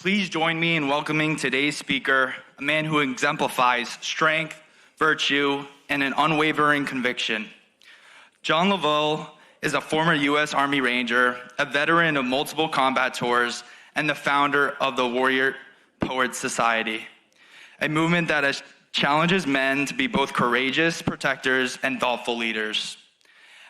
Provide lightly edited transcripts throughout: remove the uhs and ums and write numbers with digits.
Please join me in welcoming today's speaker, a man who exemplifies strength, virtue, and an unwavering conviction. John Lovell is a former U.S. Army Ranger, a veteran of multiple combat tours, and the founder of the Warrior Poets Society, a movement that challenges men to be both courageous protectors and thoughtful leaders.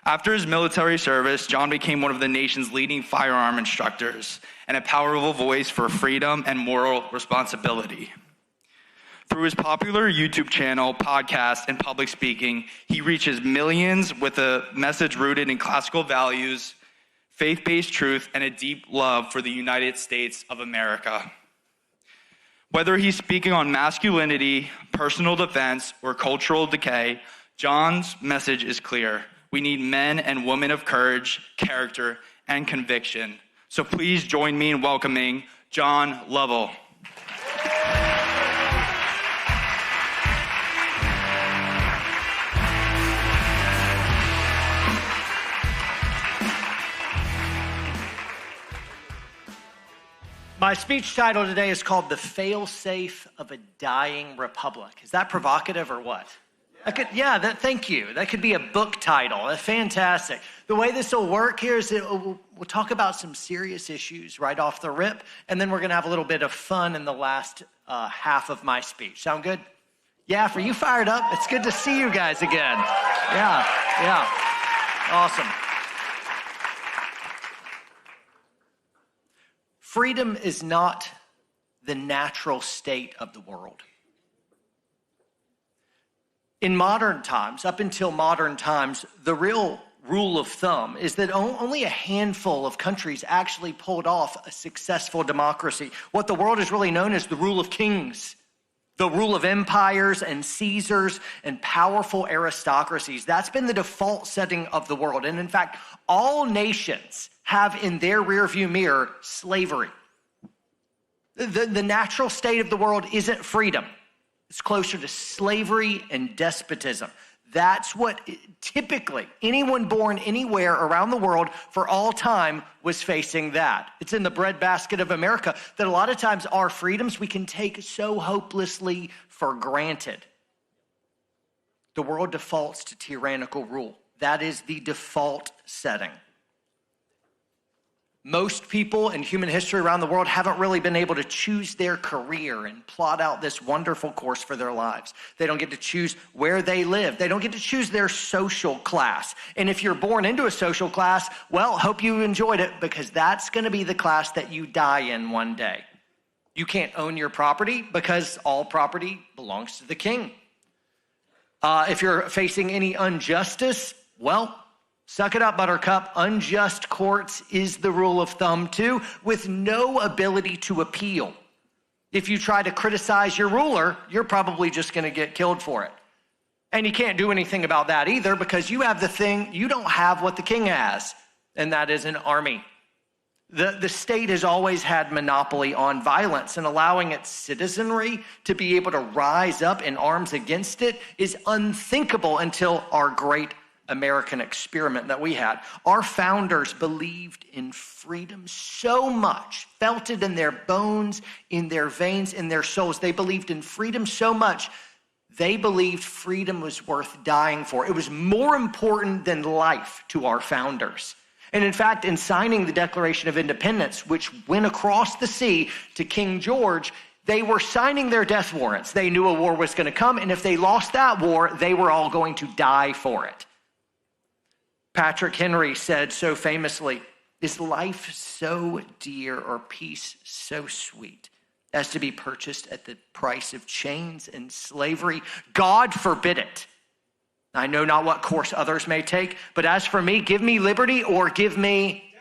After his military service, John became one of the nation's leading firearm instructors and a powerful voice for freedom and moral responsibility. Through his popular YouTube channel, podcast, and public speaking, he reaches millions with a message rooted in classical values, faith-based truth, and a deep love for the United States of America. Whether he's speaking on masculinity, personal defense, or cultural decay, John's message is clear. We need men and women of courage, character, and conviction. So please join me in welcoming John Lovell. My speech title today is called The Failsafe of a Dying Republic. Is that provocative or what? Thank you. That could be a book title. That's fantastic. The way this will work here is we'll talk about some serious issues right off the rip, and then we're going to have a little bit of fun in the last half of my speech. Sound good? YAF, are you fired up? It's good to see you guys again. Yeah. Awesome. Freedom is not the natural state of the world. In modern times, up until modern times, the real rule of thumb is that only a handful of countries actually pulled off a successful democracy. What the world is really known as the rule of kings, the rule of empires and Caesars and powerful aristocracies. That's been the default setting of the world. And in fact, all nations have in their rearview mirror slavery. The natural state of the world isn't freedom. It's closer to slavery and despotism. That's what typically anyone born anywhere around the world for all time was facing that. It's in the breadbasket of America that a lot of times our freedoms we can take so hopelessly for granted. The world defaults to tyrannical rule. That is the default setting. Most people in human history around the world haven't really been able to choose their career and plot out this wonderful course for their lives. They don't get to choose where they live. They don't get to choose their social class. And if you're born into a social class, well, hope you enjoyed it because that's going to be the class that you die in one day. You can't own your property because all property belongs to the king. If you're facing any injustice, well, suck it up, buttercup. Unjust courts is the rule of thumb too, with no ability to appeal. If you try to criticize your ruler, you're probably just going to get killed for it. And you can't do anything about that either because you have the thing, you don't have what the king has, and that is an army. The state has always had monopoly on violence, and allowing its citizenry to be able to rise up in arms against it is unthinkable until our great American experiment that we had. Our founders believed in freedom so much, felt it in their bones, in their veins, in their souls. They believed in freedom so much, they believed freedom was worth dying for. It was more important than life to our founders. And in fact, in signing the Declaration of Independence, which went across the sea to King George, they were signing their death warrants. They knew a war was going to come, and if they lost that war, they were all going to die for it. Patrick Henry said so famously, "Is life so dear or peace so sweet as to be purchased at the price of chains and slavery? God forbid it. I know not what course others may take, but as for me, give me liberty or give me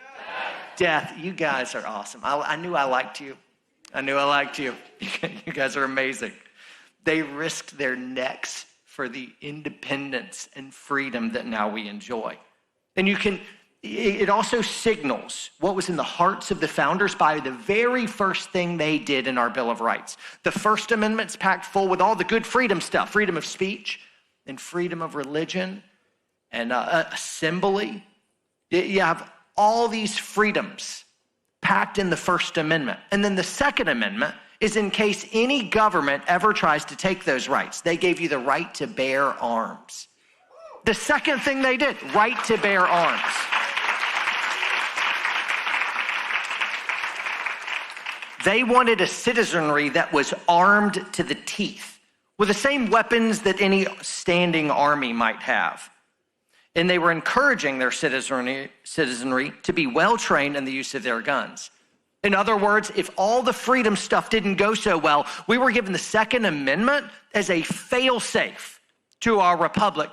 death." You guys are awesome. I knew I liked you. You guys are amazing. They risked their necks for the independence and freedom that now we enjoy. And it also signals what was in the hearts of the founders by the very first thing they did in our Bill of Rights. The First Amendment's packed full with all the good freedom stuff, freedom of speech and freedom of religion and assembly. You have all these freedoms packed in the First Amendment. And then the Second Amendment is in case any government ever tries to take those rights. They gave you the right to bear arms. The second thing they did, right to bear arms. They wanted a citizenry that was armed to the teeth, with the same weapons that any standing army might have. And they were encouraging their citizenry to be well-trained in the use of their guns. In other words, if all the freedom stuff didn't go so well, we were given the Second Amendment as a failsafe to our republic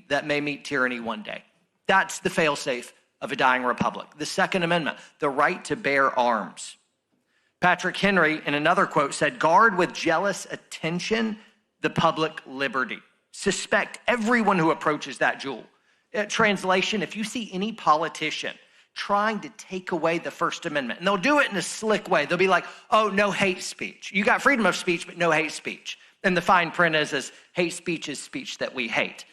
that may meet tyranny one day. That's the failsafe of a dying republic. The Second Amendment, the right to bear arms. Patrick Henry, in another quote, said, "Guard with jealous attention the public liberty. Suspect everyone who approaches that jewel." Translation, if you see any politician trying to take away the First Amendment, and they'll do it in a slick way. They'll be like, oh, no hate speech. You got freedom of speech, but no hate speech. And the fine print is hate speech is speech that we hate.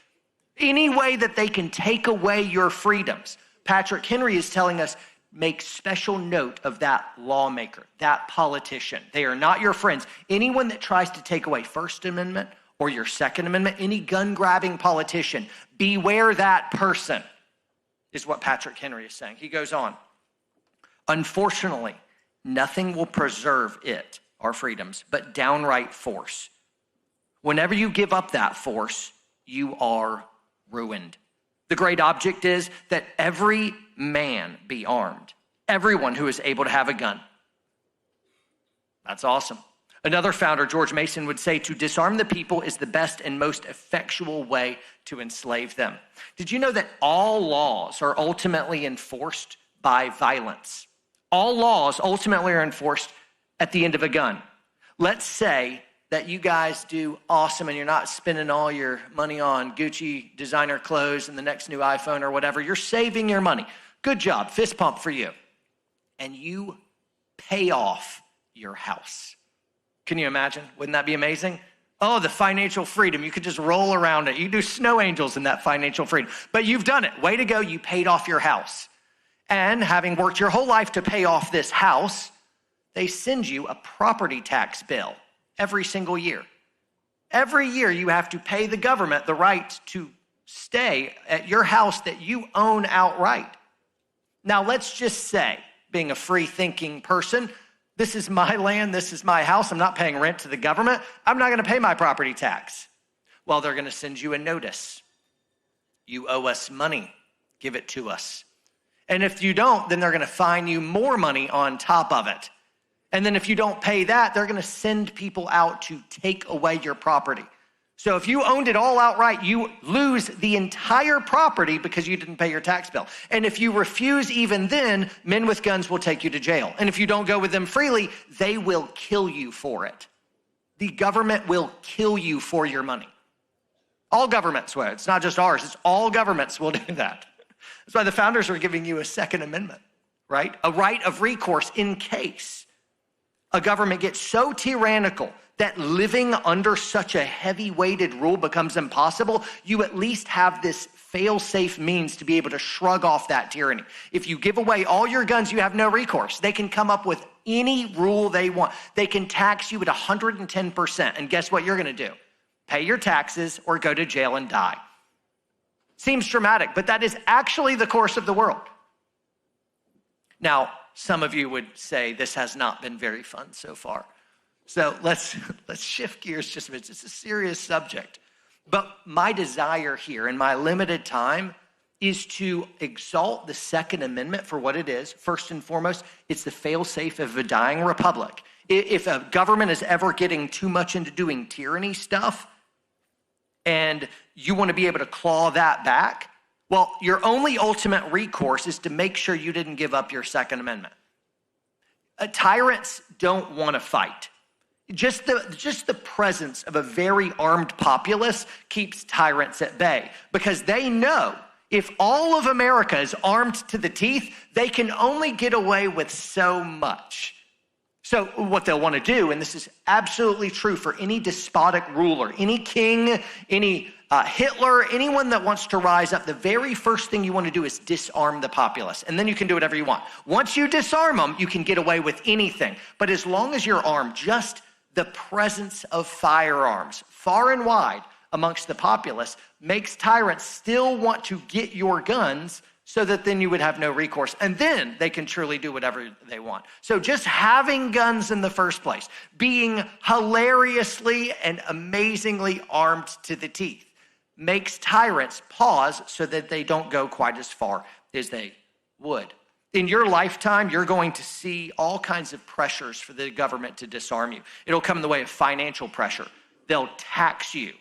Any way that they can take away your freedoms, Patrick Henry is telling us, make special note of that lawmaker, that politician. They are not your friends. Anyone that tries to take away First Amendment or your Second Amendment, any gun-grabbing politician, beware that person, is what Patrick Henry is saying. He goes on, unfortunately, nothing will preserve it, our freedoms, but downright force. Whenever you give up that force, you are ruined. The great object is that every man be armed, everyone who is able to have a gun. That's awesome. Another founder, George Mason, would say to disarm the people is the best and most effectual way to enslave them. Did you know that all laws are ultimately enforced by violence? All laws ultimately are enforced at the end of a gun. Let's say that you guys do awesome and you're not spending all your money on Gucci designer clothes and the next new iPhone or whatever. You're saving your money. Good job, fist pump for you. And you pay off your house. Can you imagine? Wouldn't that be amazing? Oh, the financial freedom. You could just roll around it. You do snow angels in that financial freedom. But you've done it. Way to go. You paid off your house. And having worked your whole life to pay off this house, they send you a property tax bill every single year. Every year you have to pay the government the right to stay at your house that you own outright. Now, let's just say, being a free-thinking person, this is my land, this is my house, I'm not paying rent to the government, I'm not gonna pay my property tax. Well, they're gonna send you a notice. You owe us money, give it to us. And if you don't, then they're gonna fine you more money on top of it. And then if you don't pay that, they're gonna send people out to take away your property. So if you owned it all outright, you lose the entire property because you didn't pay your tax bill. And if you refuse even then, men with guns will take you to jail. And if you don't go with them freely, they will kill you for it. The government will kill you for your money. All governments will. It's not just ours. It's all governments will do that. That's why the founders are giving you a Second Amendment, right? A right of recourse in case a government gets so tyrannical that living under such a heavy-weighted rule becomes impossible. You at least have this fail-safe means to be able to shrug off that tyranny. If you give away all your guns, you have no recourse. They can come up with any rule they want. They can tax you at 110%. And guess what you're gonna do? Pay your taxes or go to jail and die. Seems dramatic, but that is actually the course of the world. Now, some of you would say this has not been very fun so far. So let's shift gears just a bit. It's a serious subject. But my desire here in my limited time is to exalt the Second Amendment for what it is. First and foremost, it's the fail-safe of a dying republic. If a government is ever getting too much into doing tyranny stuff and you want to be able to claw that back, well, your only ultimate recourse is to make sure you didn't give up your Second Amendment. Tyrants don't want to fight. Just the presence of a very armed populace keeps tyrants at bay because they know if all of America is armed to the teeth, they can only get away with so much. So what they'll want to do, and this is absolutely true for any despotic ruler, any king, any Hitler, anyone that wants to rise up, the very first thing you want to do is disarm the populace. And then you can do whatever you want. Once you disarm them, you can get away with anything. But as long as you're armed, just the presence of firearms far and wide amongst the populace makes tyrants still want to get your guns, so that then you would have no recourse. And then they can truly do whatever they want. So just having guns in the first place, being hilariously and amazingly armed to the teeth, makes tyrants pause so that they don't go quite as far as they would. In your lifetime, you're going to see all kinds of pressures for the government to disarm you. It'll come in the way of financial pressure. They'll tax you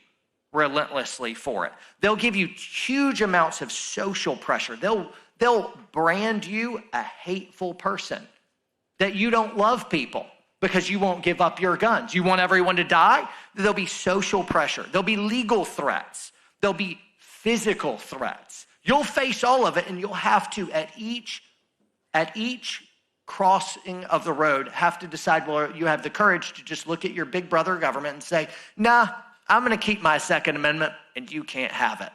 relentlessly for it. They'll give you huge amounts of social pressure. They'll brand you a hateful person, that you don't love people because you won't give up your guns. You want everyone to die? There'll be social pressure. There'll be legal threats. There'll be physical threats. You'll face all of it, and you'll have to, at each crossing of the road, have to decide whether you have the courage to just look at your big brother government and say, nah, I'm going to keep my Second Amendment, and you can't have it.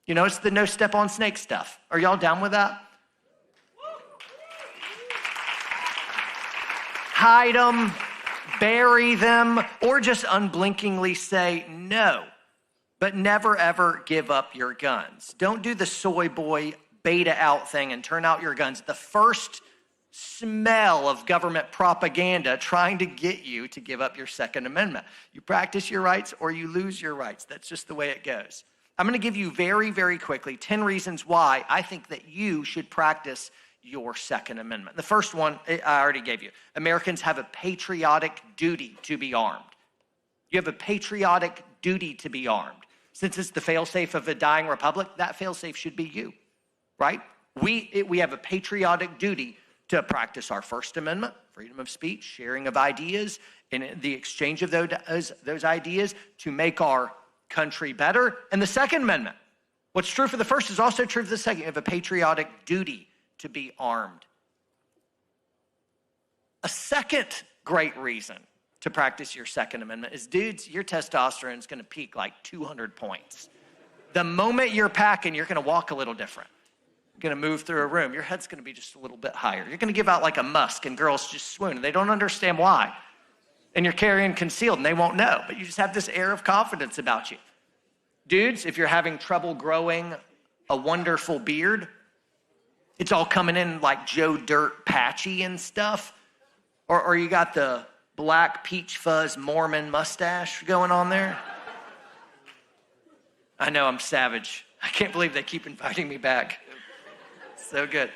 You know, it's the no step on snake stuff. Are y'all down with that? Hide them, bury them, or just unblinkingly say no, but never ever give up your guns. Don't do the soy boy beta out thing and turn out your guns. The first smell of government propaganda trying to get you to give up your Second Amendment. You practice your rights or you lose your rights. That's just the way it goes. I'm going to give you very, very quickly 10 reasons why I think that you should practice your Second Amendment. The first one, I already gave you. Americans have a patriotic duty to be armed. You have a patriotic duty to be armed. Since it's the failsafe of a dying republic, that failsafe should be you, right? We have a patriotic duty to practice our First Amendment, freedom of speech, sharing of ideas, and the exchange of those ideas to make our country better. And the Second Amendment, what's true for the first is also true for the second. You have a patriotic duty to be armed. A second great reason to practice your Second Amendment is, dudes, your testosterone is going to peak like 200 points. The moment you're packing, you're going to walk a little different. Going to move through a room, your head's going to be just a little bit higher. You're going to give out like a musk, and girls just swoon, and they don't understand why. And you're carrying concealed, and they won't know, but you just have this air of confidence about you. Dudes, if you're having trouble growing a wonderful beard, it's all coming in like Joe Dirt patchy and stuff, or you got the black peach fuzz Mormon mustache going on there. I know I'm savage. I can't believe they keep inviting me back. So good.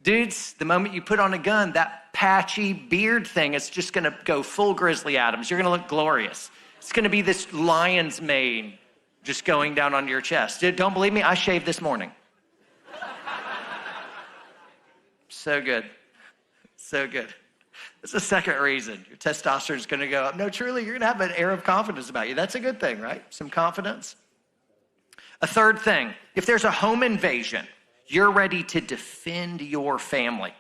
Dudes, the moment you put on a gun, that patchy beard thing is just going to go full Grizzly Adams. You're going to look glorious. It's going to be this lion's mane just going down on your chest. Dude, don't believe me? I shaved this morning. So good. So good. That's the second reason. Your testosterone is going to go up. No, truly, you're going to have an air of confidence about you. That's a good thing, right? Some confidence. A third thing, if there's a home invasion, you're ready to defend your family.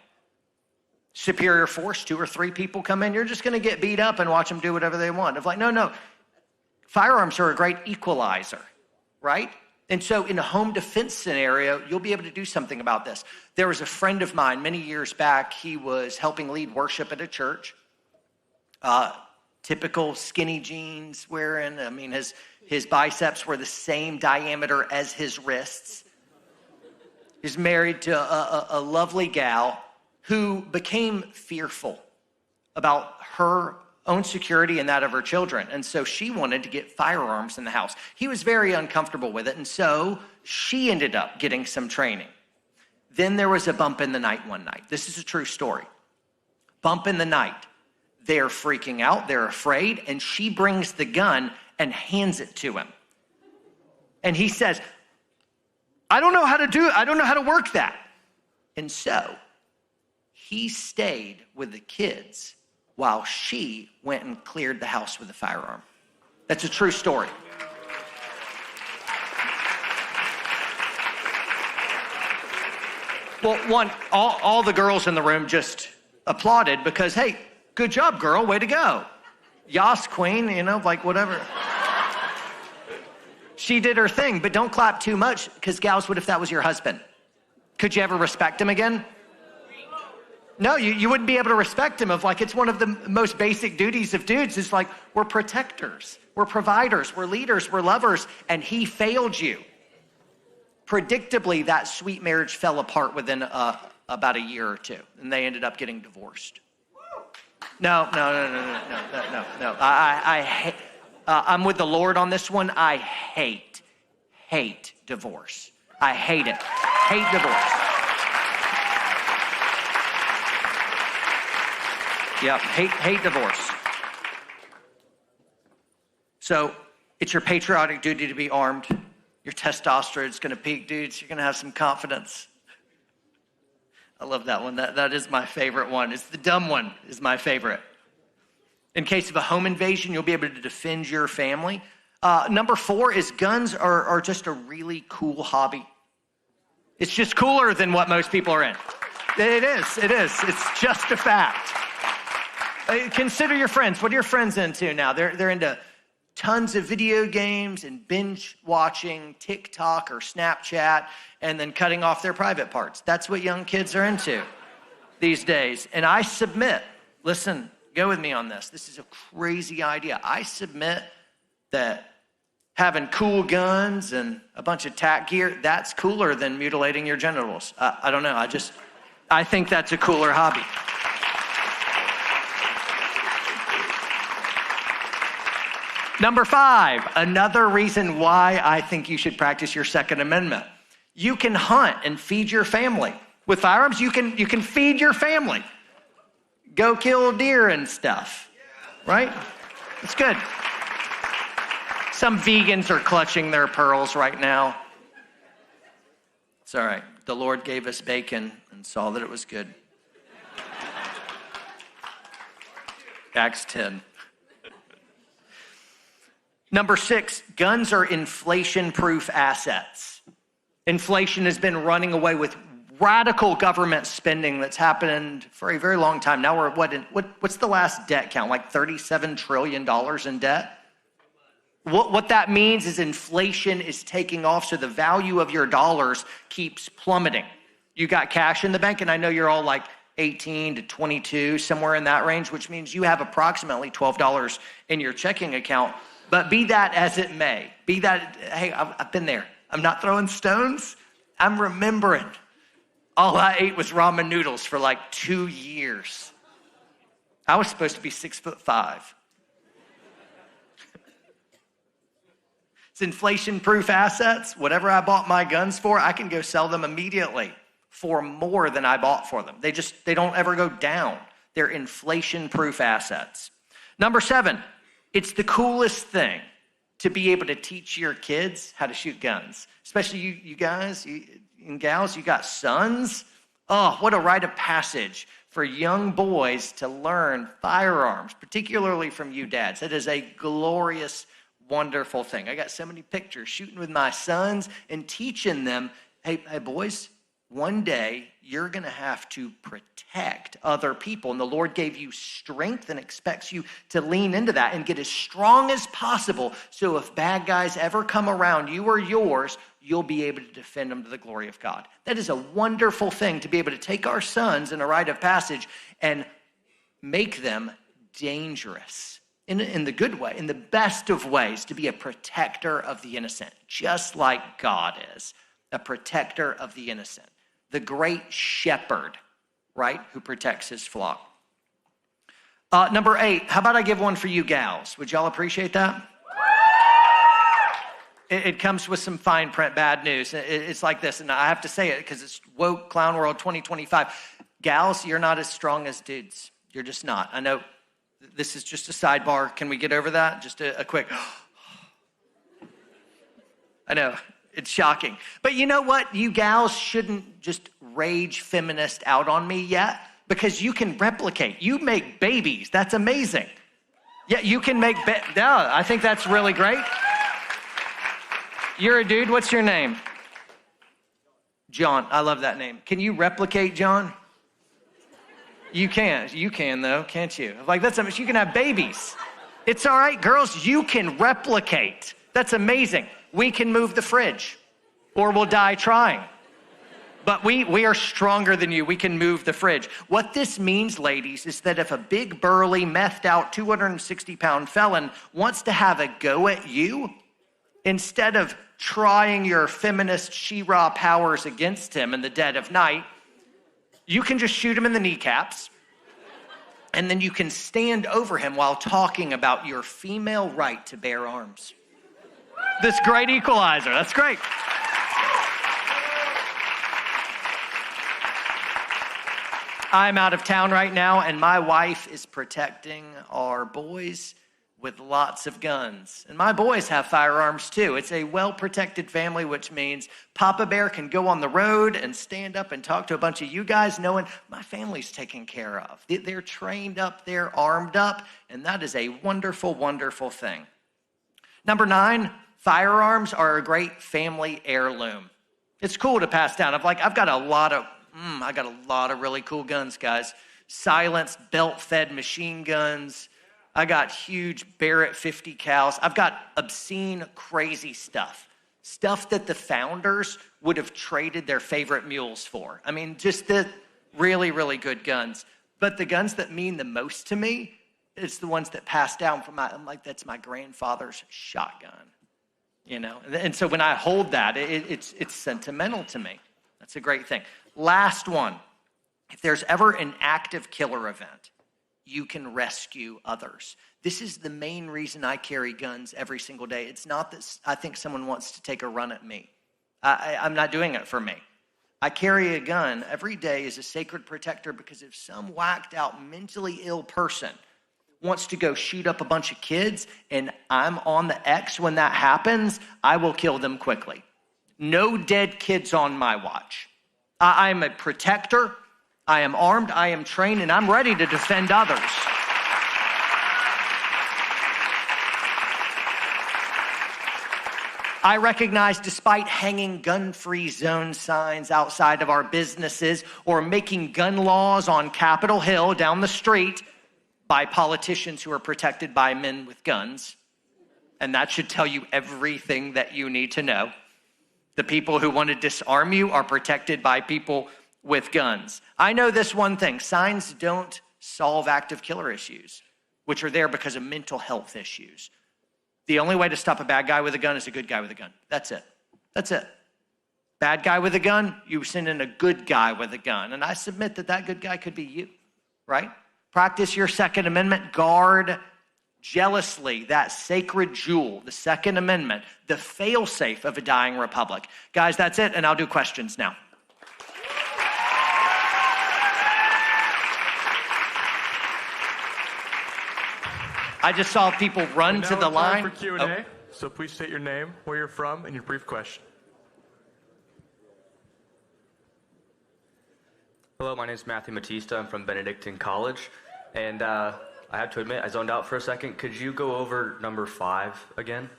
Superior force, 2 or 3 people come in, you're just going to get beat up and watch them do whatever they want. It's like, no. Firearms are a great equalizer, right? And so in a home defense scenario, you'll be able to do something about this. There was a friend of mine many years back. He was helping lead worship at a church. Typical skinny jeans wearing. I mean, his biceps were the same diameter as his wrists. He's married to a lovely gal who became fearful about her own security and that of her children. And so she wanted to get firearms in the house. He was very uncomfortable with it. And so she ended up getting some training. Then there was a bump in the night one night. This is a true story. Bump in the night. They're freaking out. They're afraid. And she brings the gun and hands it to him. And he says, I don't know how to do it. I don't know how to work that. And so he stayed with the kids while she went and cleared the house with a firearm. That's a true story. Well, all the girls in the room just applauded because, hey, Good job, girl. Way to go. Yas, queen, like whatever. She did her thing, but don't clap too much, because gals, what if that was your husband? Could you ever respect him again? No, you wouldn't be able to respect him. It's one of the most basic duties of dudes is we're protectors, we're providers, we're leaders, we're lovers, and he failed you. Predictably, that sweet marriage fell apart within about a year or two, and they ended up getting divorced. No. I'm with the Lord on this one. I hate divorce. I hate it. Hate divorce. Yep, hate divorce. So it's your patriotic duty to be armed. Your testosterone is going to peak, dudes. You're going to have some confidence. I love that one. That is my favorite one. It's the dumb one is my favorite. In case of a home invasion, you'll be able to defend your family. Number 4 is guns are just a really cool hobby. It's just cooler than what most people are in. It is. It's just a fact. Consider your friends. What are your friends into now? They're into tons of video games and binge watching TikTok or Snapchat and then cutting off their private parts. That's what young kids are into these days. And I submit, listen, go with me on this. This is a crazy idea. I submit that having cool guns and a bunch of tack gear, that's cooler than mutilating your genitals. I don't know. I think that's a cooler hobby. Number 5, another reason why I think you should practice your Second Amendment. You can hunt and feed your family. With firearms, you can feed your family. Go kill deer and stuff, right? It's good. Some vegans are clutching their pearls right now. It's all right. The Lord gave us bacon and saw that it was good. Acts 10. Number 6, guns are inflation-proof assets. Inflation has been running away with radical government spending that's happened for a very long time. Now we're what's the last debt count? Like $37 trillion in debt? What that means is inflation is taking off, so the value of your dollars keeps plummeting. You got cash in the bank, and I know you're all like 18 to 22, somewhere in that range, which means you have approximately $12 in your checking account. But be that as it may, hey, I've been there. I'm not throwing stones. I'm remembering. All I ate was ramen noodles for like 2 years. I was supposed to be 6'5". It's inflation-proof assets. Whatever I bought my guns for, I can go sell them immediately for more than I bought for them. They don't ever go down. They're inflation-proof assets. Number 7, it's the coolest thing to be able to teach your kids how to shoot guns. Especially you guys and gals, you got sons. Oh, what a rite of passage for young boys to learn firearms, particularly from you dads. That is a glorious, wonderful thing. I got so many pictures shooting with my sons and teaching them, hey boys, one day you're going to have to protect other people. And the Lord gave you strength and expects you to lean into that and get as strong as possible. So if bad guys ever come around you or yours, you'll be able to defend them to the glory of God. That is a wonderful thing to be able to take our sons in a rite of passage and make them dangerous in the good way, in the best of ways, to be a protector of the innocent, just like God is a protector of the innocent. The great shepherd, right, who protects his flock. Number 8, how about I give one for you gals? Would y'all appreciate that? It comes with some fine print bad news. It's like this, and I have to say it because it's woke clown world 2025. Gals, you're not as strong as dudes. You're just not. I know this is just a sidebar. Can we get over that? Just a quick. I know. It's shocking. But you know what? You gals shouldn't just rage feminist out on me yet, because you can replicate. You make babies. That's amazing. Yeah, you can make no, I think that's really great. You're a dude. What's your name? John. I love that name. Can you replicate, John? You can though, can't you? Like that's amazing. You can have babies. It's all right, girls, you can replicate. That's amazing. We can move the fridge or we'll die trying. But we are stronger than you. We can move the fridge. What this means, ladies, is that if a big, burly, methed out, 260-pound felon wants to have a go at you, instead of trying your feminist She-Ra powers against him in the dead of night, you can just shoot him in the kneecaps, and then you can stand over him while talking about your female right to bear arms. This great equalizer. That's great. I'm out of town right now, and my wife is protecting our boys with lots of guns. And my boys have firearms too. It's a well-protected family, which means Papa Bear can go on the road and stand up and talk to a bunch of you guys knowing my family's taken care of. They're trained up, they're armed up, and that is a wonderful, wonderful thing. Number 9, firearms are a great family heirloom. It's cool to pass down. I've got a lot of really cool guns, guys. Silenced, belt-fed machine guns. I got huge Barrett 50 cals. I've got obscene, crazy stuff. Stuff that the founders would have traded their favorite mules for. I mean, just the really, really good guns. But the guns that mean the most to me, it's the ones that pass down from that's my grandfather's shotgun. You know? And so when I hold that, it's sentimental to me. That's a great thing. Last one, if there's ever an active killer event, you can rescue others. This is the main reason I carry guns every single day. It's not that I think someone wants to take a run at me. I'm not doing it for me. I carry a gun every day as a sacred protector because if some whacked out mentally ill person wants to go shoot up a bunch of kids and I'm on the X when that happens, I will kill them quickly. No dead kids on my watch. I'm a protector. I am armed, I am trained, and I'm ready to defend others. I recognize despite hanging gun-free zone signs outside of our businesses or making gun laws on Capitol Hill down the street by politicians who are protected by men with guns, and that should tell you everything that you need to know. The people who want to disarm you are protected by people with guns. I know this one thing, signs don't solve active killer issues, which are there because of mental health issues. The only way to stop a bad guy with a gun is a good guy with a gun. That's it. That's it. Bad guy with a gun, you send in a good guy with a gun. And I submit that that good guy could be you, right? Practice your Second Amendment, guard jealously that sacred jewel, the Second Amendment, the failsafe of a dying republic. Guys, that's it, and I'll do questions now. I just saw people run to the line. For Q&A, so please state your name, where you're from, and your brief question. Hello, my name is Matthew Matista. I'm from Benedictine College, and I have to admit, I zoned out for a second. Could you go over number 5 again?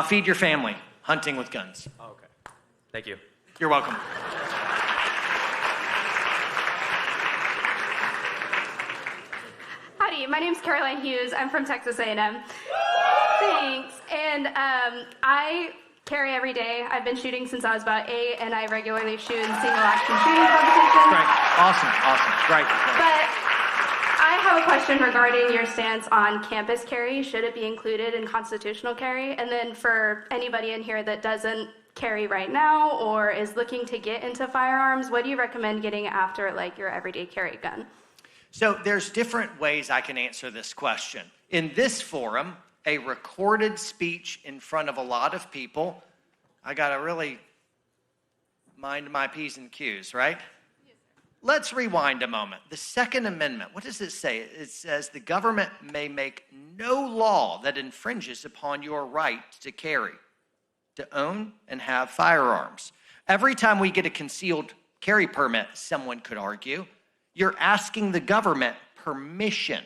Feed your family, hunting with guns. Oh, okay. Thank you. You're welcome. Howdy, my name's Caroline Hughes. I'm from Texas A&M. Thanks. And I carry every day. I've been shooting since I was about 8, and I regularly shoot in single action shooting competitions. Great. Awesome. Great. But I have a question regarding your stance on campus carry. Should it be included in constitutional carry? And then for anybody in here that doesn't carry right now or is looking to get into firearms, what do you recommend getting after like your everyday carry gun? So there's different ways I can answer this question. In this forum, a recorded speech in front of a lot of people, I gotta really mind my P's and Q's, right? Yes, let's rewind a moment. The Second Amendment, what does it say? It says the government may make no law that infringes upon your right to carry, to own and have firearms. Every time we get a concealed carry permit, someone could argue, you're asking the government permission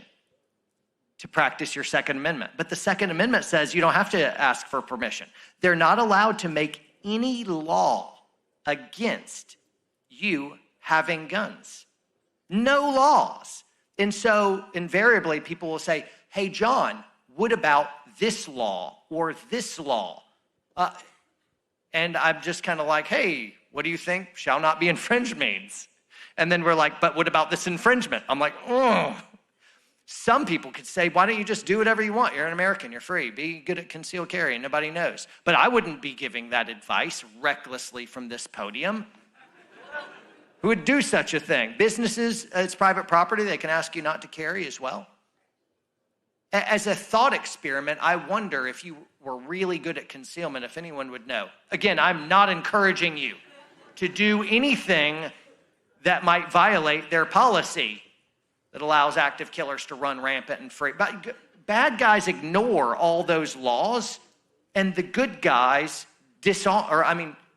to practice your Second Amendment. But the Second Amendment says you don't have to ask for permission. They're not allowed to make any law against you having guns. No laws. And so invariably people will say, hey, John, what about this law or this law? And I'm just kind of like, hey, what do you think shall not be infringed means? And then we're like, but what about this infringement? I'm like, oh. Some people could say, why don't you just do whatever you want? You're an American, you're free. Be good at concealed carry, and nobody knows. But I wouldn't be giving that advice recklessly from this podium. Who would do such a thing? Businesses, it's private property, they can ask you not to carry as well. As a thought experiment, I wonder if you were really good at concealment, if anyone would know. Again, I'm not encouraging you to do anything that might violate their policy that allows active killers to run rampant and free. But bad guys ignore all those laws, and the good guys disarm.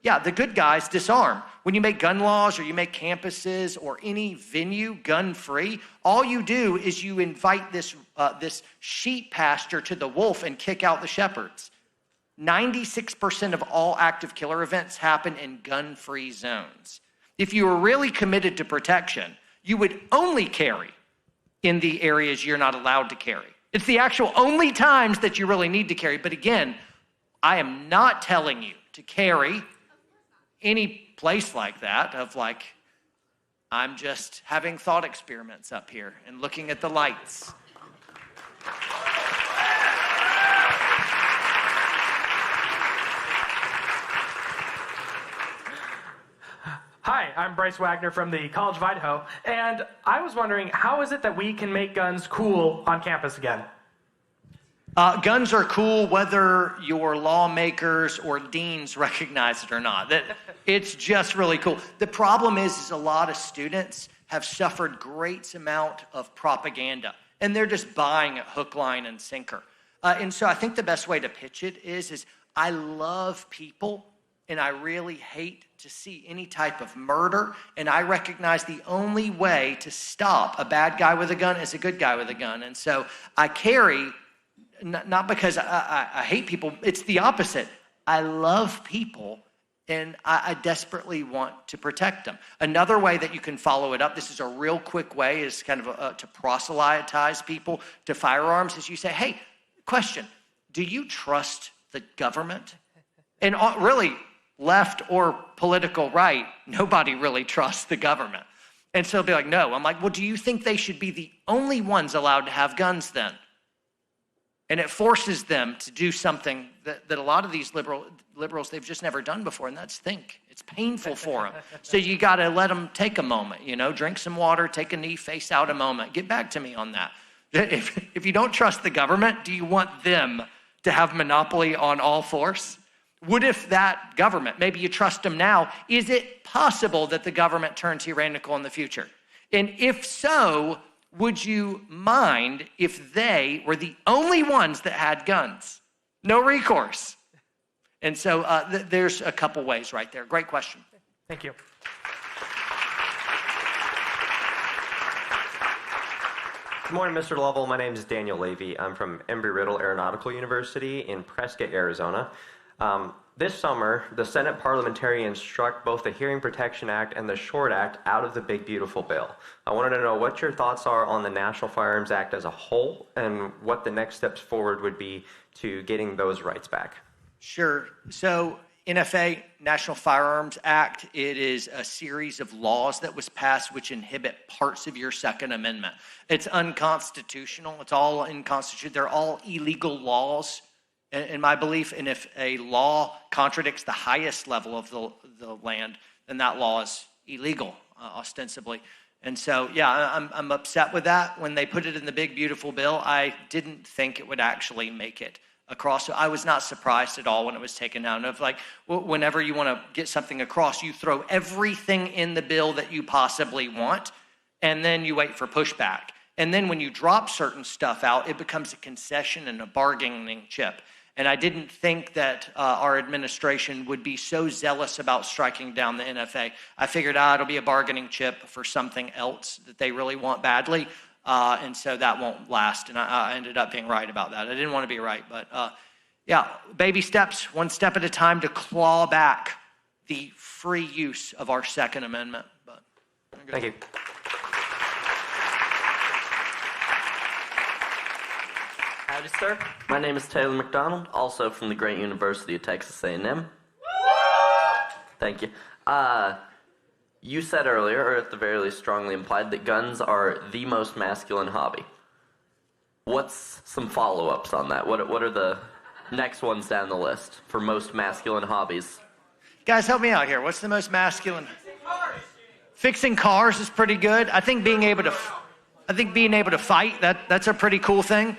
The good guys disarm. When you make gun laws or you make campuses or any venue gun-free, all you do is you invite this sheep pasture to the wolf and kick out the shepherds. 96% of all active killer events happen in gun-free zones. If you were really committed to protection, you would only carry in the areas you're not allowed to carry. It's the actual only times that you really need to carry. But again, I am not telling you to carry any place like that I'm just having thought experiments up here and looking at the lights. Hi, I'm Bryce Wagner from the College of Idaho, and I was wondering, how is it that we can make guns cool on campus again? Guns are cool whether your lawmakers or deans recognize it or not. It's just really cool. The problem is a lot of students have suffered great amount of propaganda, and they're just buying it hook, line, and sinker. And so I think the best way to pitch it is I love people, and I really hate to see any type of murder, and I recognize the only way to stop a bad guy with a gun is a good guy with a gun. And so I carry, not because I hate people, it's the opposite. I love people, and I desperately want to protect them. Another way that you can follow it up, this is a real quick way, is kind of to proselytize people to firearms, is you say, hey, question, do you trust the government? And really, left or political right, nobody really trusts the government. And so they'll be like, no. I'm like, well, do you think they should be the only ones allowed to have guns then? And it forces them to do something that a lot of these liberals, they've just never done before, and that's think. It's painful for them. So you got to let them take a moment, drink some water, take a knee, face out a moment. Get back to me on that. If you don't trust the government, do you want them to have monopoly on all force? What if that government, maybe you trust them now, is it possible that the government turns tyrannical in the future? And if so, would you mind if they were the only ones that had guns? No recourse. And so there's a couple ways right there. Great question. Thank you. Good morning, Mr. Lovell. My name is Daniel Levy. I'm from Embry-Riddle Aeronautical University in Prescott, Arizona. This summer, the Senate parliamentarians struck both the Hearing Protection Act and the Short Act out of the Big Beautiful Bill. I wanted to know what your thoughts are on the National Firearms Act as a whole and what the next steps forward would be to getting those rights back. Sure. So NFA, National Firearms Act, it is a series of laws that was passed which inhibit parts of your Second Amendment. It's unconstitutional. It's all unconstitutional. They're all illegal laws, in my belief, and if a law contradicts the highest level of the land, then that law is illegal, ostensibly. And so, yeah, I'm upset with that. When they put it in the Big Beautiful Bill, I didn't think it would actually make it across. So I was not surprised at all when it was taken down. Of whenever you want to get something across, you throw everything in the bill that you possibly want, and then you wait for pushback. And then when you drop certain stuff out, it becomes a concession and a bargaining chip. And I didn't think that our administration would be so zealous about striking down the NFA. I figured it'll be a bargaining chip for something else that they really want badly. And so that won't last. And I ended up being right about that. I didn't want to be right. But yeah, baby steps, one step at a time to claw back the free use of our Second Amendment. But thank you. Howdy, sir. My name is Taylor McDonald, also from the great University of Texas A&M. Thank you. You said earlier, or at the very least strongly implied, that guns are the most masculine hobby. What's some follow-ups on that? What are the next ones down the list for most masculine hobbies? Guys, help me out here. What's the most masculine? Fixing cars is pretty good. I think being able to fight, that's a pretty cool thing.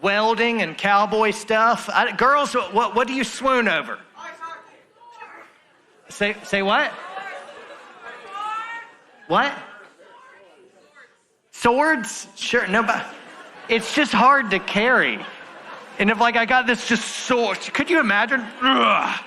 Welding and cowboy stuff. Girls, what do you swoon over? Say what? What? Swords? Sure, no, but it's just hard to carry. And if I got this just sword, could you imagine? Ugh.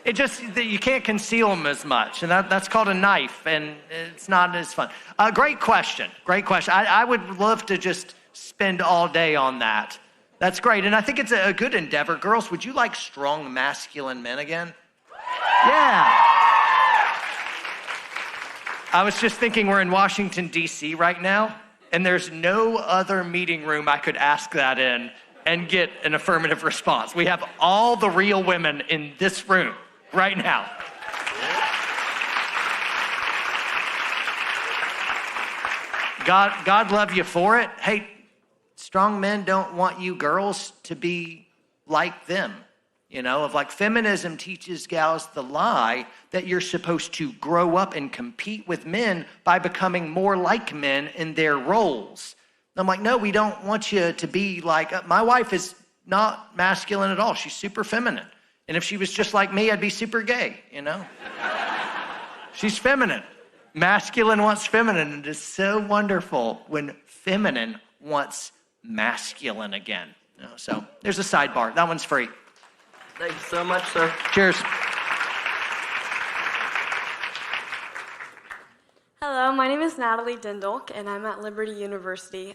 It just, you can't conceal them as much. And that's called a knife, and it's not as fun. Great question. I would love to just spend all day on that. That's great. And I think it's a good endeavor. Girls, would you like strong masculine men again? Yeah. I was just thinking we're in Washington, D.C. right now, and there's no other meeting room I could ask that in and get an affirmative response. We have all the real women in this room right now. God love you for it. Hey, strong men don't want you girls to be like them. You know, feminism teaches gals the lie that you're supposed to grow up and compete with men by becoming more like men in their roles. I'm like, no, we don't want you to be like, my wife is not masculine at all. She's super feminine. And if she was just like me, I'd be super gay, you know? She's feminine. Masculine wants feminine. And it's so wonderful when feminine wants masculine again. You know, so there's a sidebar. That one's free. Thank you so much, sir. Cheers. Hello, my name is Natalie Dindalk, and I'm at Liberty University.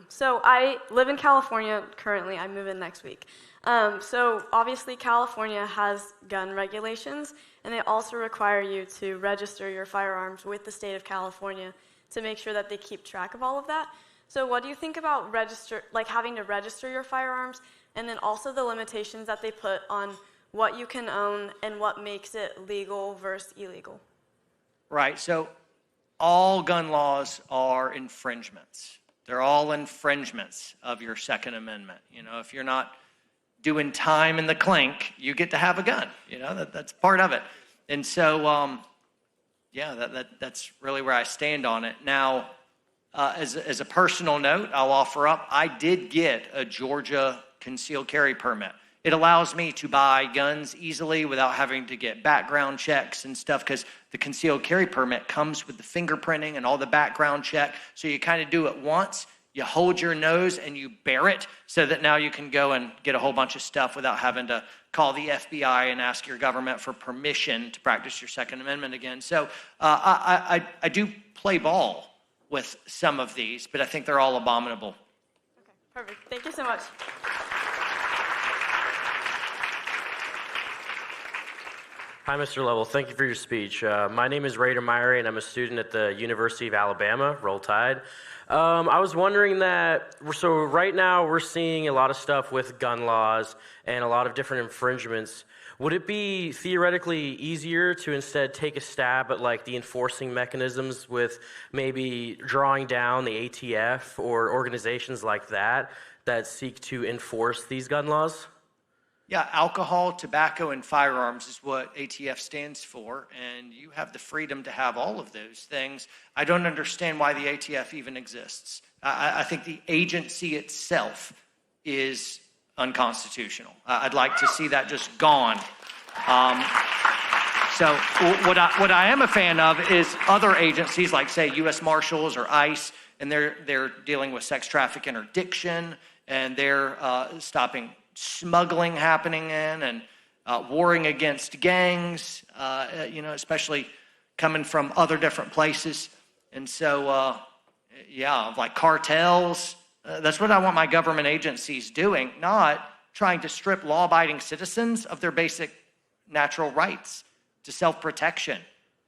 So I live in California currently. I move in next week. So obviously California has gun regulations, and they also require you to register your firearms with the state of California to make sure that they keep track of all of that. So what do you think about having to register your firearms, and then also the limitations that they put on what you can own and what makes it legal versus illegal? Right, so all gun laws are infringements. They're all infringements of your Second Amendment. You know, if you're not doing time in the clink, you get to have a gun. You know, that's part of it. And so, that's really where I stand on it. Now, as a personal note, I'll offer up, I did get a Georgia concealed carry permit. It allows me to buy guns easily without having to get background checks and stuff, because the concealed carry permit comes with the fingerprinting and all the background check. So you kind of do it once, you hold your nose and you bear it, so that now you can go and get a whole bunch of stuff without having to call the FBI and ask your government for permission to practice your Second Amendment again. So I do play ball with some of these, but I think they're all abominable. Okay, perfect. Thank you so much. Hi, Mr. Lovell. Thank you for your speech. My name is Raider Myrie, and I'm a student at the University of Alabama. Roll Tide. I was wondering so right now we're seeing a lot of stuff with gun laws and a lot of different infringements. Would it be theoretically easier to instead take a stab at the enforcing mechanisms with maybe drawing down the ATF or organizations like that seek to enforce these gun laws? Yeah, alcohol, tobacco, and firearms is what ATF stands for, and you have the freedom to have all of those things. I don't understand why the ATF even exists. I think the agency itself is unconstitutional. I'd like to see that just gone. So what I am a fan of is other agencies like, say, U.S. Marshals or ICE, and they're dealing with sex trafficking or addiction, and they're stopping smuggling happening in and warring against gangs, especially coming from other different places. And so, like cartels. That's what I want my government agencies doing, not trying to strip law-abiding citizens of their basic natural rights to self-protection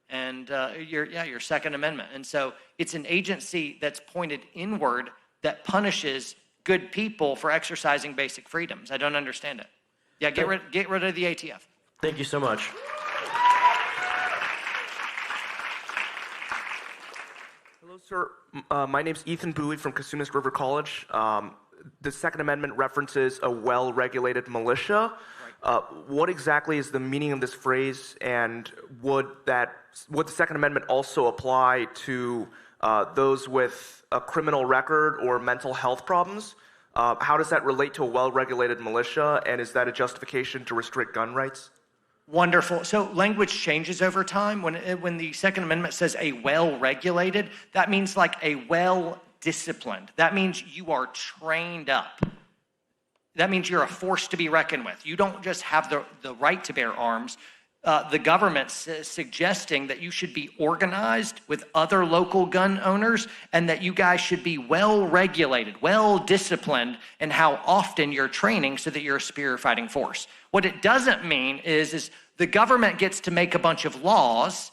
and your Second Amendment. And so it's an agency that's pointed inward that punishes good people for exercising basic freedoms. I don't understand it. Yeah, get rid of the ATF. Thank you so much. Hello, sir. My name's Ethan Booley from Casunas River College. The Second Amendment references a well-regulated militia. What exactly is the meaning of this phrase, and would the Second Amendment also apply to those with a criminal record or mental health problems? How does that relate to a well-regulated militia, and is that a justification to restrict gun rights? Wonderful. So language changes over time. When the Second Amendment says a well-regulated, that means like a well-disciplined. That means you are trained up. That means you're a force to be reckoned with. You don't just have the right to bear arms. The government's suggesting that you should be organized with other local gun owners and that you guys should be well-regulated, well-disciplined in how often you're training so that you're a superior fighting force. What it doesn't mean is the government gets to make a bunch of laws,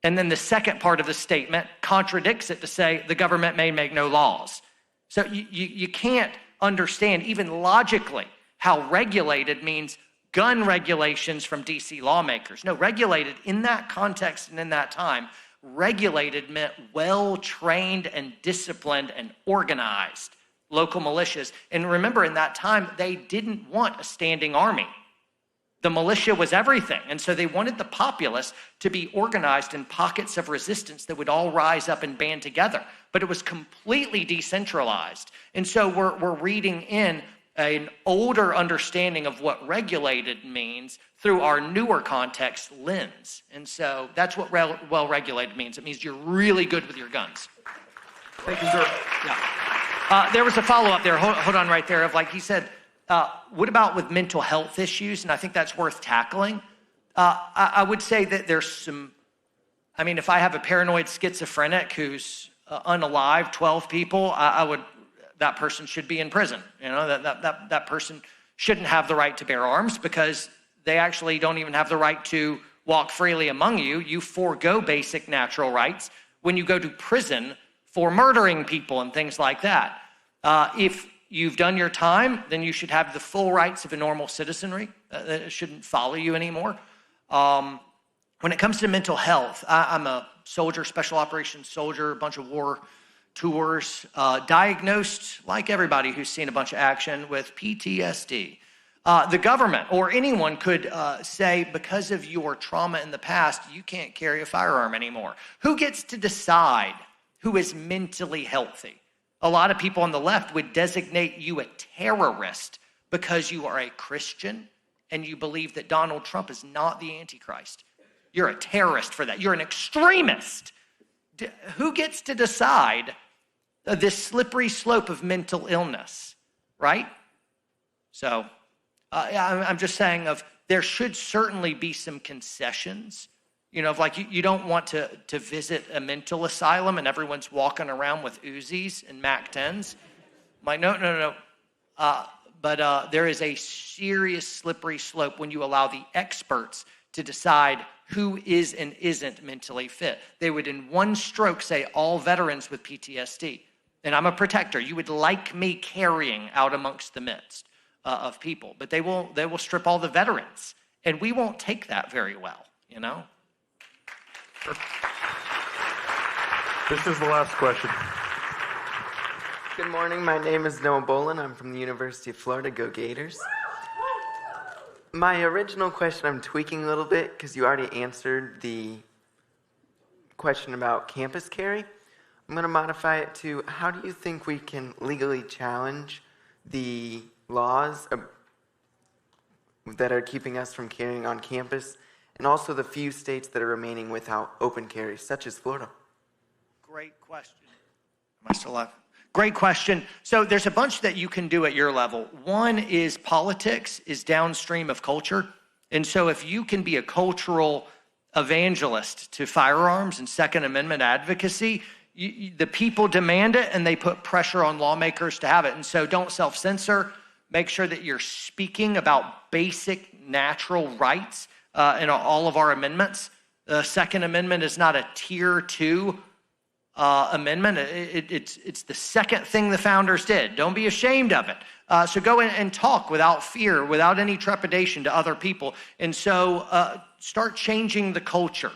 and then the second part of the statement contradicts it to say the government may make no laws. So you can't understand even logically how regulated means gun regulations from DC lawmakers. No, regulated in that context and in that time, regulated meant well-trained and disciplined and organized local militias. And remember, in that time, they didn't want a standing army. The militia was everything. And so they wanted the populace to be organized in pockets of resistance that would all rise up and band together. But it was completely decentralized. And so we're reading in an older understanding of what regulated means through our newer context lens. And so that's what well-regulated means. It means you're really good with your guns. Thank you, sir. Yeah. There was a follow-up there. Hold on right there. Of like he said, what about with mental health issues? And I think that's worth tackling. I would say that there's some, I mean, if I have a paranoid schizophrenic who's unalive 12 people, that person should be in prison. You know, that person shouldn't have the right to bear arms because they actually don't even have the right to walk freely among you. You forego basic natural rights when you go to prison for murdering people and things like that. If you've done your time, then you should have the full rights of a normal citizenry. It shouldn't follow you anymore. When it comes to mental health, I'm a soldier, special operations soldier, a bunch of war tours, diagnosed, like everybody who's seen a bunch of action, with PTSD. The government or anyone could say, because of your trauma in the past, you can't carry a firearm anymore. Who gets to decide who is mentally healthy? A lot of people on the left would designate you a terrorist because you are a Christian and you believe that Donald Trump is not the Antichrist. You're a terrorist for that. You're an extremist. Who gets to decide this slippery slope of mental illness, right? So I'm just saying there should certainly be some concessions. You know, like you don't want to visit a mental asylum and everyone's walking around with Uzis and MAC-10s. Like, no. But there is a serious slippery slope when you allow the experts to decide who is and isn't mentally fit. They would in one stroke say all veterans with PTSD. And I'm a protector. You would like me carrying out amongst the midst of people. But they will strip all the veterans. And we won't take that very well, you know? Sure. This is the last question. Good morning. My name is Noah Bolin. I'm from the University of Florida. Go Gators. My original question I'm tweaking a little bit because you already answered the question about campus carry. I'm going to modify it to, how do you think we can legally challenge the laws that are keeping us from carrying on campus, and also the few states that are remaining without open carry, such as Florida? Great question. Am I still alive? Great question. So there's a bunch that you can do at your level. One is politics is downstream of culture. And so if you can be a cultural evangelist to firearms and Second Amendment advocacy, the people demand it and they put pressure on lawmakers to have it. And so don't self-censor. Make sure that you're speaking about basic natural rights in all of our amendments. The Second Amendment is not a tier 2 Amendment. It's the second thing the founders did. Don't be ashamed of it. So go in and talk without fear, without any trepidation to other people. And so start changing the culture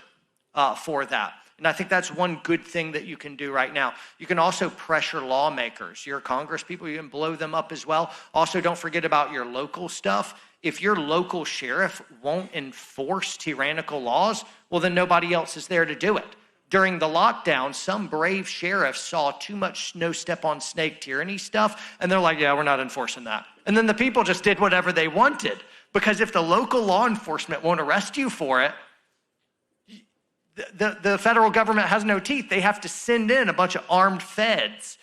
for that. And I think that's one good thing that you can do right now. You can also pressure lawmakers. Your Congress people, you can blow them up as well. Also, don't forget about your local stuff. If your local sheriff won't enforce tyrannical laws, well, then nobody else is there to do it. During the lockdown, some brave sheriffs saw too much no step on snake tyranny stuff, and they're like, yeah, we're not enforcing that. And then the people just did whatever they wanted, because if the local law enforcement won't arrest you for it, the federal government has no teeth. They have to send in a bunch of armed feds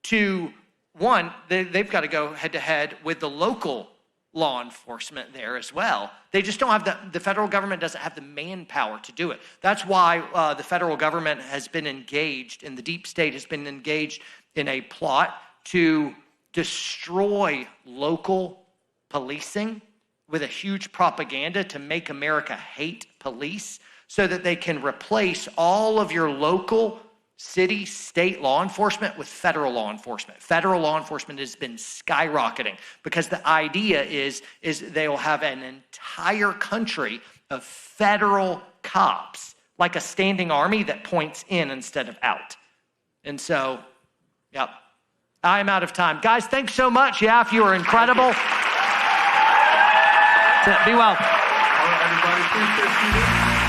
to, one, they've got to go head-to-head with the local law enforcement there as well. They just don't have the federal government doesn't have the manpower to do it. That's why the federal government has been engaged, and the deep state has been engaged in a plot to destroy local policing with a huge propaganda to make America hate police, so that they can replace all of your local, city, state law enforcement with federal law enforcement. Federal law enforcement has been skyrocketing because the idea is they will have an entire country of federal cops, like a standing army that points in instead of out. And so, yep, I'm out of time. Guys, thanks so much. YAF, you are incredible. Be well. All right, everybody, please stay seated.